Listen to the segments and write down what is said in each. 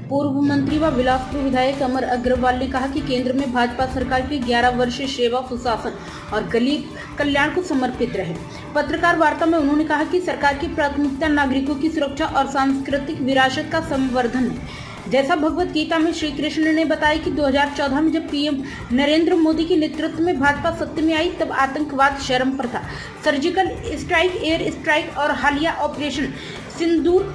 पूर्व मंत्री व बिलासपुर विधायक अमर अग्रवाल ने कहा कि केंद्र में भाजपा सरकार की 11 वर्षीय सेवा, सुशासन और गरीब कल्याण को समर्पित रहे। पत्रकार वार्ता में उन्होंने कहा कि सरकार की प्राथमिकता नागरिकों की सुरक्षा और सांस्कृतिक विरासत का संवर्धन है। जैसा भगवत गीता में श्री कृष्ण ने बताया कि 2014 में जब पीएम नरेंद्र मोदी के नेतृत्व में भाजपा सत्ता में आई, तब आतंकवाद चरम पर था। सर्जिकल स्ट्राइक, एयर स्ट्राइक और हालिया ऑपरेशन सिंदूर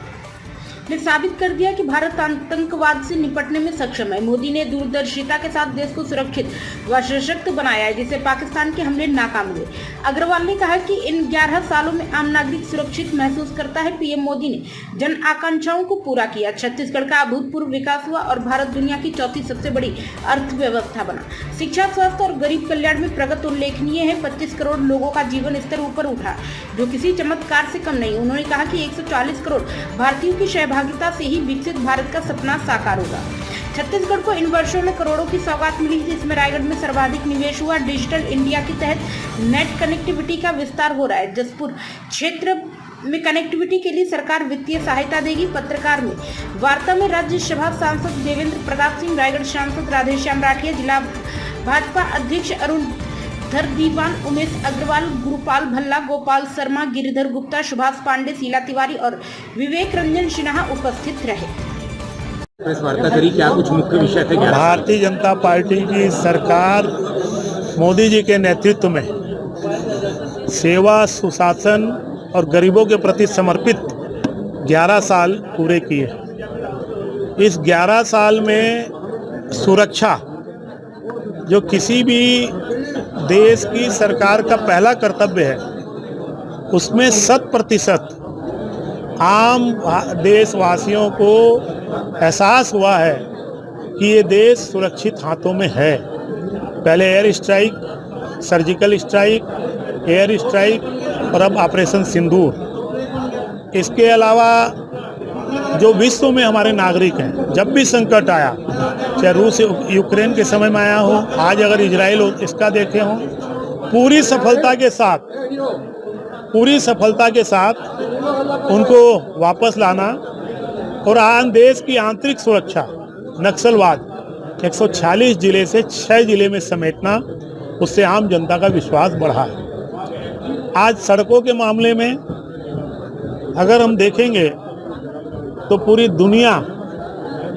ने साबित कर दिया कि भारत आतंकवाद से निपटने में सक्षम है। मोदी ने दूरदर्शिता के साथ देश को सुरक्षित व सशक्त बनाया है, जिससे पाकिस्तान के हमले नाकाम हुए। अग्रवाल ने कहा कि इन 11 सालों में आम नागरिक सुरक्षित महसूस करता है। पीएम मोदी ने जन आकांक्षाओं को पूरा किया। छत्तीसगढ़ का अभूतपूर्व विकास हुआ और भारत दुनिया की चौथी सबसे बड़ी अर्थव्यवस्था बना। शिक्षा, स्वास्थ्य और गरीब कल्याण में प्रगति उल्लेखनीय है। 25 करोड़ लोगों का जीवन स्तर ऊपर उठा, जो किसी चमत्कार से कम नहीं। उन्होंने कहा कि 140 करोड़ भारतीयों की सहभागिता से ही विकसित भारत का सपना साकार होगा। छत्तीसगढ़ को इन वर्षों में करोड़ों की सौगात मिली, जिसमें रायगढ़ में सर्वाधिक निवेश हुआ। डिजिटल इंडिया के तहत नेट कनेक्टिविटी का विस्तार हो रहा है। जसपुर क्षेत्र में कनेक्टिविटी के लिए सरकार वित्तीय सहायता देगी। पत्रकार में वार्ता में राज्यसभा सांसद देवेंद्र प्रताप सिंह, रायगढ़ सांसद राधेश्याम राठिया, जिला भाजपा अध्यक्ष अरुण धर दीवान, उमेश अग्रवाल, गुरुपाल भल्ला, गोपाल शर्मा, गिरिधर गुप्ता, सुभाष पांडे, शीला तिवारी और विवेक रंजन सिन्हा उपस्थित रहे। प्रेस वार्ता करी, क्या कुछ मुख्य विषय थे? भारतीय जनता पार्टी की सरकार मोदी जी के नेतृत्व में सेवा, सुशासन और गरीबों के प्रति समर्पित 11 साल पूरे किए। इस 11 साल में सुरक्षा, जो किसी भी देश की सरकार का पहला कर्तव्य है, उसमें 100% आम देशवासियों को एहसास हुआ है कि ये देश सुरक्षित हाथों में है। पहले air strike, surgical strike, air strike और अब ऑपरेशन सिंदूर। इसके अलावा जो विश्व में हमारे नागरिक हैं, जब भी संकट आया, चाहे रूस यूक्रेन के समय में आया हो, आज अगर इजराइल इसका देखे हो, पूरी सफलता के साथ उनको वापस लाना और देश की आंतरिक सुरक्षा, नक्सलवाद 146 जिले से 6 जिले में समेटना, उससे आम जनता का विश्वास बढ़ा है। आज सड़कों के मामले में अगर हम देखेंगे तो पूरी दुनिया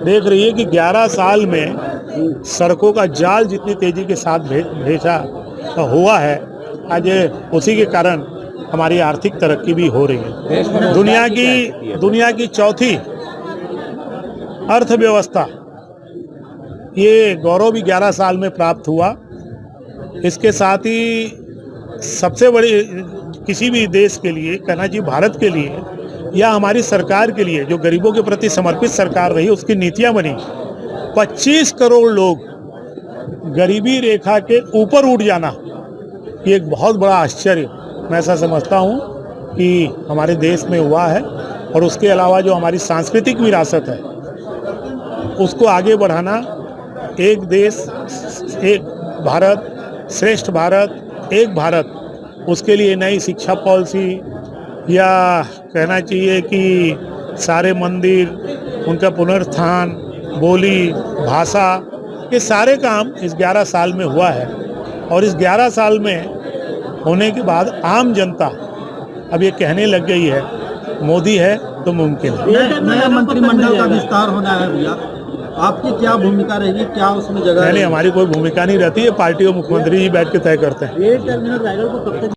देख रही है कि 11 साल में सड़कों का जाल जितनी तेजी के साथ भेजा हुआ है, आज उसी के कारण हमारी आर्थिक तरक्की भी हो रही है। दुनिया की चौथी अर्थव्यवस्था, ये गौरव भी 11 साल में प्राप्त हुआ। इसके साथ ही सबसे बड़ी किसी भी देश के लिए कहना चाहिए, भारत के लिए या हमारी सरकार के लिए, जो गरीबों के प्रति समर्पित सरकार रही, उसकी नीतियां बनी। 25 करोड़ लोग गरीबी रेखा के ऊपर उठ जाना, ये एक बहुत बड़ा आश्चर्य मैं ऐसा समझता हूँ कि हमारे देश में हुआ है। और उसके अलावा जो हमारी सांस्कृतिक विरासत है, उसको आगे बढ़ाना, एक देश एक भारत, श्रेष्ठ भारत, एक भारत, उसके लिए नई शिक्षा पॉलिसी, या कहना चाहिए कि सारे मंदिर, उनका पुनरुत्थान, बोली, भाषा, ये सारे काम इस 11 साल में हुआ है। और इस 11 साल में होने के बाद आम जनता अब ये कहने लग गई है, मोदी है तो मुमकिन है। नया मंत्रिमंडल का विस्तार होना है भैया, आपकी क्या भूमिका रहेगी, क्या उसमें जगह? नहीं, हमारी कोई भूमिका नहीं रहती है। पार्टी और मुख्यमंत्री जी बैठ के तय करते हैं। रेल टर्मिनल रायगढ़ को कब तक